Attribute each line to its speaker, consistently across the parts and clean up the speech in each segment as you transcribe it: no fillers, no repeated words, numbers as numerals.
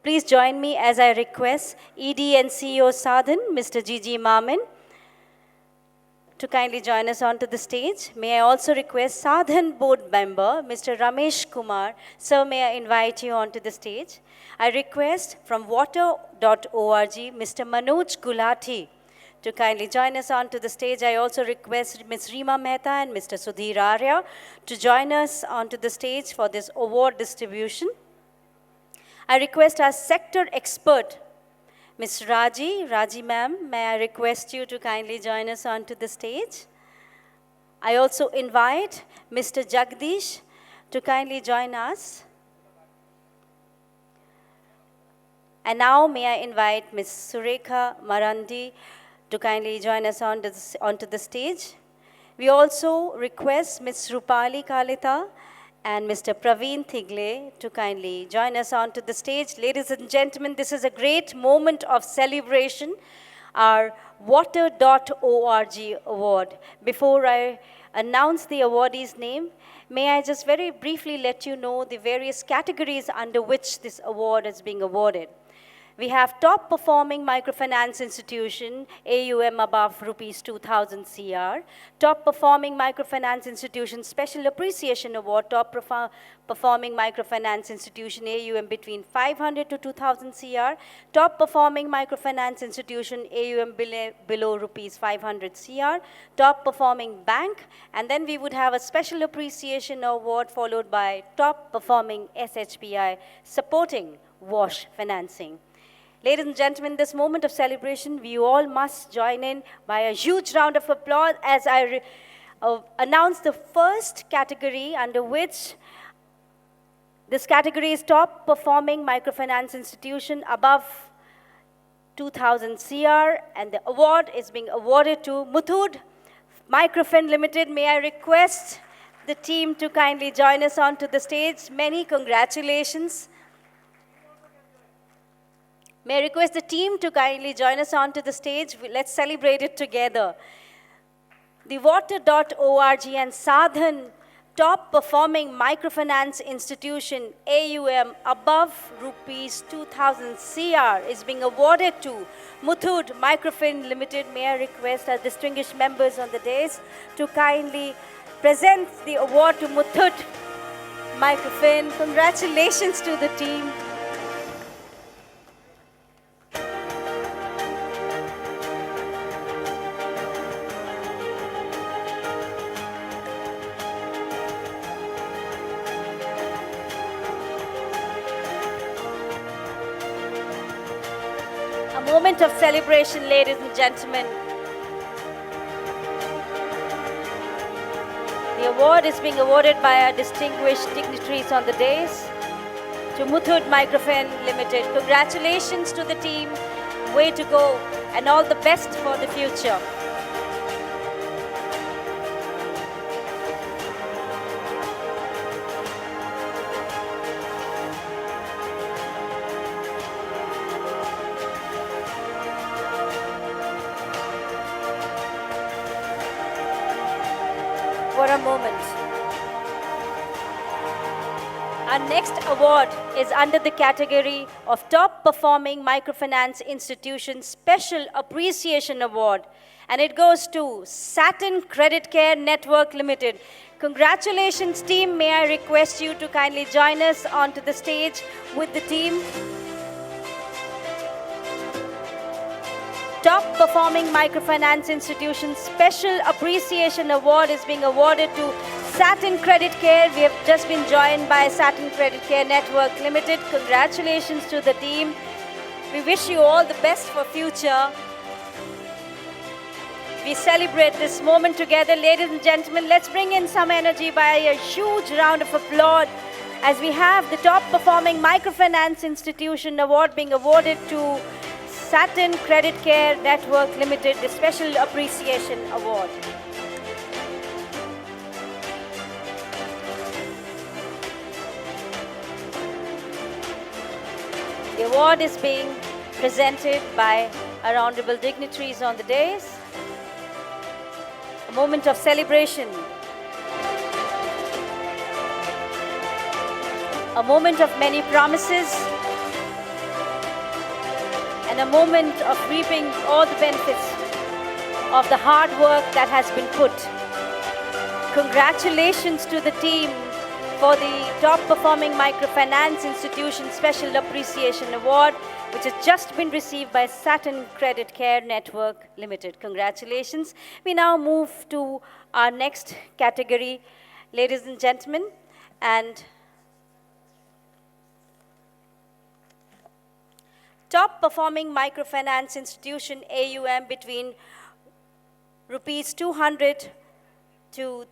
Speaker 1: Please join me as I request ED and CEO Sadhan, Mr. G.G. Mamin, to kindly join us onto the stage. May I also request Sadhan board member, Mr. Ramesh Kumar. Sir, may I invite you onto the stage. I request from water.org, Mr. Manoj Gulati, to kindly join us onto the stage. I also request Ms. Reema Mehta and Mr. Sudhir Arya to join us onto the stage for this award distribution. I request our sector expert, Ms. Raji ma'am, may I request you to kindly join us onto the stage. I also invite Mr. Jagdish to kindly join us. And now may I invite Ms. Surekha Marandi to kindly join us onto the stage. We also request Ms. Rupali Kalita and Mr. Praveen Thigle to kindly join us onto the stage. Ladies and gentlemen, this is a great moment of celebration, our water.org award. Before I announce the awardee's name, may I just very briefly let you know the various categories under which this award is being awarded. We have top performing microfinance institution, AUM above rupees 2,000 CR. Top performing microfinance institution, special appreciation award, top performing microfinance institution, AUM between 500 to 2,000 CR. Top performing microfinance institution, AUM below rupees 500 CR. Top performing bank, and then we would have a special appreciation award followed by top performing SHPI supporting WASH financing. Ladies and gentlemen, this moment of celebration, we all must join in by a huge round of applause as I announce the first category under which this category is top performing microfinance institution above 2,000 CR, and the award is being awarded to Muthoot Microfinance Limited. May I request the team to kindly join us onto the stage. Many congratulations. May I request the team to kindly join us onto the stage. Let's celebrate it together. The water.org and Sadhan top performing microfinance institution, AUM above rupees 2,000 CR, is being awarded to Muthoot Microfinance Limited. May I request our distinguished members on the dais to kindly present the award to Muthoot Microfinance. Congratulations to the team. Moment of celebration, ladies and gentlemen. The award is being awarded by our distinguished dignitaries on the dais to Muthoot Microfinance Limited. Congratulations to the team. Way to go, and all the best for the future. For a moment. Our next award is under the category of Top Performing Microfinance Institution Special Appreciation Award, and it goes to Satin Credit Care Network Limited. Congratulations, team. May I request you to kindly join us onto the stage with the team. Top Performing Microfinance Institution Special Appreciation Award is being awarded to Satin Credit Care. We have just been joined by Satin Credit Care Network Limited. Congratulations to the team. We wish you all the best for future. We celebrate this moment together. Ladies and gentlemen, let's bring in some energy by a huge round of applause as we have the Top Performing Microfinance Institution Award being awarded to Satin Credit Care Network Limited, the Special Appreciation Award. The award is being presented by our honorable dignitaries on the dais. A moment of celebration. A moment of many promises. and a moment of reaping all the benefits of the hard work that has been put. Congratulations to the team for the top performing microfinance institution special appreciation award, which has just been received by Saturn Credit Care Network Limited. Congratulations. We now move to our next category, ladies and gentlemen, and top performing microfinance institution AUM between rupees 200 to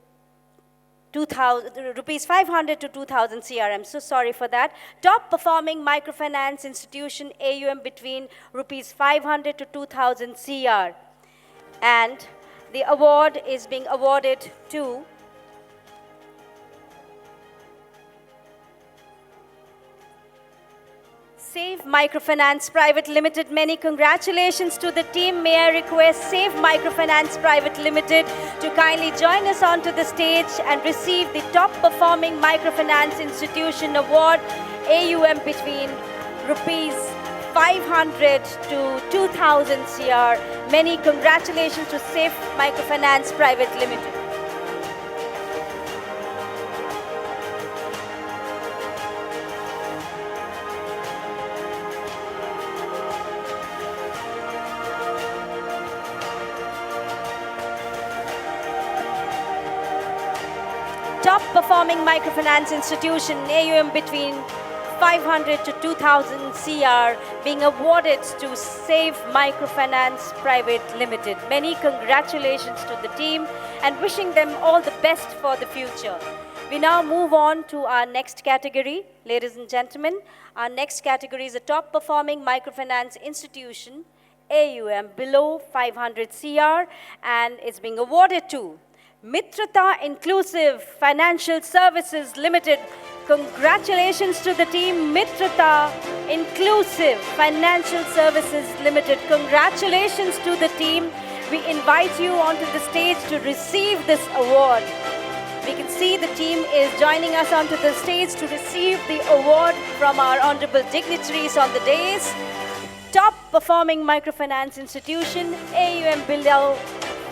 Speaker 1: rupees 500 to 2000 CRM. So sorry for that. Top performing microfinance institution AUM between rupees 500 to 2000 CR. And the award is being awarded to Save Microfinance Private Limited. Many congratulations to the team. May I request Save Microfinance Private Limited to kindly join us onto the stage and receive the top performing microfinance institution award, AUM between rupees 500 to 2000 CR. Many congratulations to Save Microfinance Private Limited. Top performing microfinance institution AUM between 500 to 2000 CR being awarded to Save Microfinance Private Limited. Many congratulations to the team and wishing them all the best for the future. We now move on to our next category, ladies and gentlemen. Our next category is a top performing microfinance institution AUM below 500 CR, and it's being awarded to Mitrata Inclusive Financial Services Limited. Congratulations to the team, Mitrata Inclusive Financial Services Limited. Congratulations to the team. We invite you onto the stage to receive this award. We can see the team is joining us onto the stage to receive the award from our honorable dignitaries on the dais. Top performing microfinance institution, AUM below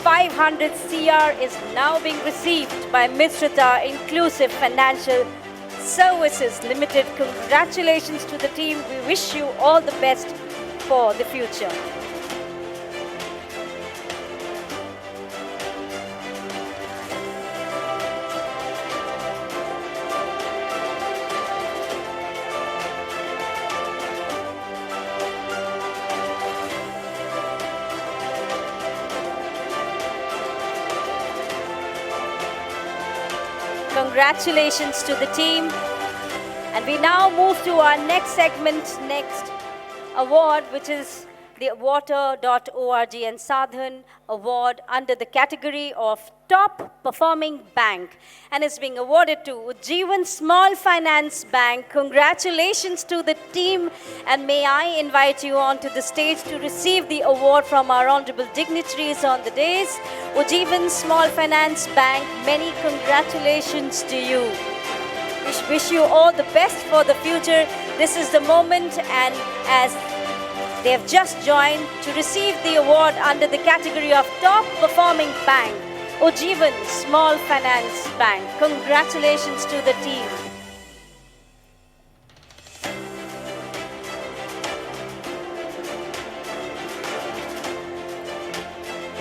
Speaker 1: 500 CR is now being received by Mitrata Inclusive Financial Services Limited. Congratulations to the team. We wish you all the best for the future. Congratulations to the team. And we now move to our next segment, next award, which is the Water.org and Sadhan Award under the category of Top Performing Bank, and is being awarded to Ujjivan Small Finance Bank. Congratulations to the team, and may I invite you onto the stage to receive the award from our honorable dignitaries on the dais. Ujjivan Small Finance Bank, many congratulations to you. We wish you all the best for the future. This is the moment, and as they have just joined to receive the award under the category of Top Performing Bank, Ujjivan Small Finance Bank. Congratulations to the team.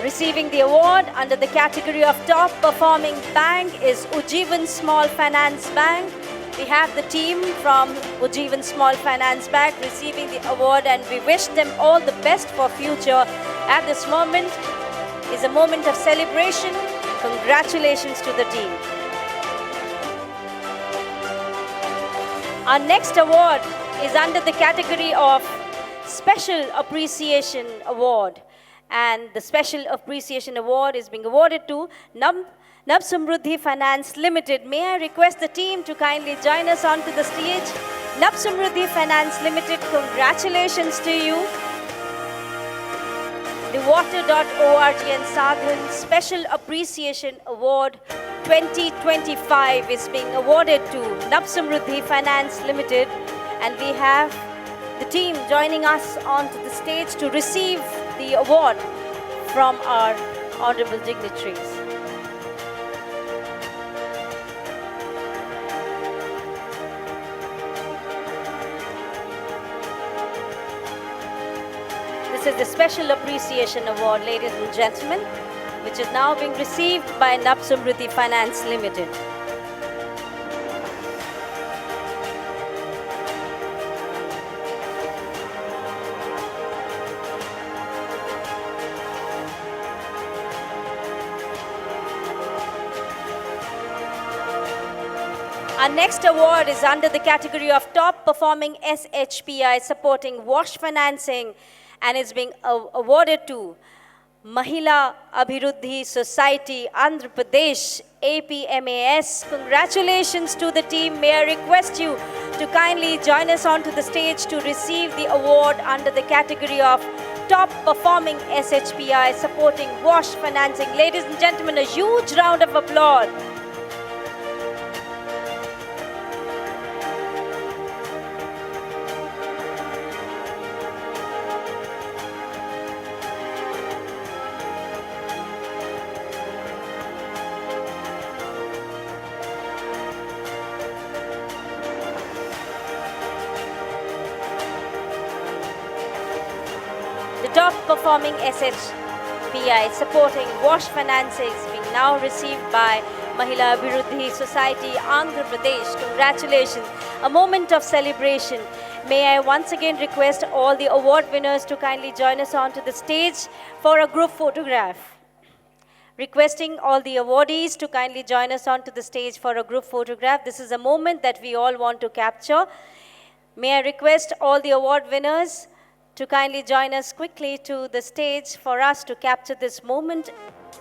Speaker 1: Receiving the award under the category of Top Performing Bank is Ujjivan Small Finance Bank. We have the team from Ujjivan Small Finance Bank receiving the award, and we wish them all the best for future. At this moment is a moment of celebration. Congratulations to the team. Our next award is under the category of Special Appreciation Award, and the Special Appreciation Award is being awarded to Nab Samruddhi Finance Limited. May I request the team to kindly join us onto the stage. Nab Samruddhi Finance Limited, congratulations to you. The Water.org and Sadhan Special Appreciation Award 2025 is being awarded to Nab Samruddhi Finance Limited, and we have the team joining us onto the stage to receive the award from our honorable dignitaries. This is the Special Appreciation Award, ladies and gentlemen, which is now being received by Navsamruddhi Finance Limited. Our next award is under the category of Top Performing SHPI supporting wash financing, and is being awarded to Mahila Abhiruddhi Society, Andhra Pradesh, APMAS. Congratulations to the team. May I request you to kindly join us onto the stage to receive the award under the category of Top Performing SHPI supporting wash financing. Ladies and gentlemen, a huge round of applause. Top performing SHPI supporting wash financing is being now received by Mahila Abhiruddhi Society, Andhra Pradesh. Congratulations. A moment of celebration. May I once again request all the award winners to kindly join us onto the stage for a group photograph. Requesting all the awardees to kindly join us onto the stage for a group photograph. This is a moment that we all want to capture. May I request all the award winners to kindly join us quickly to the stage for us to capture this moment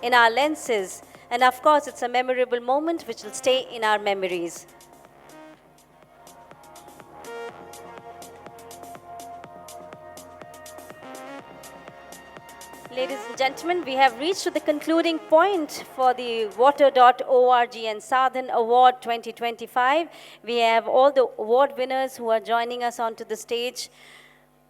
Speaker 1: in our lenses. And of course, it's a memorable moment which will stay in our memories. Ladies and gentlemen, we have reached to the concluding point for the Water.org and Sadhan Award 2025. We have all the award winners who are joining us onto the stage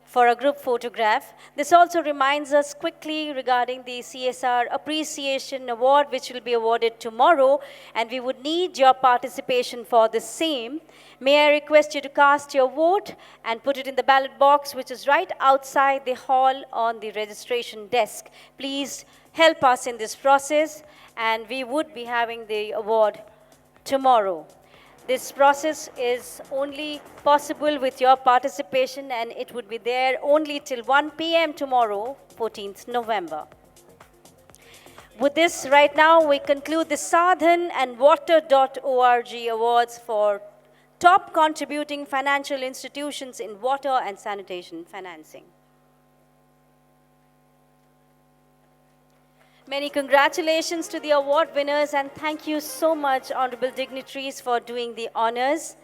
Speaker 1: for a group photograph. This also reminds us quickly regarding the CSR Appreciation Award, which will be awarded tomorrow, and we would need your participation for the same. May I request you to cast your vote and put it in the ballot box, which is right outside the hall on the registration desk. Please help us in this process, and we would be having the award tomorrow. This process is only possible with your participation, and it would be there only till 1 p.m. tomorrow, 14th November. With this, right now, we conclude the Sadhan and Water.org awards for top contributing financial institutions in water and sanitation financing. Many congratulations to the award winners, and thank you so much, honorable dignitaries, for doing the honors.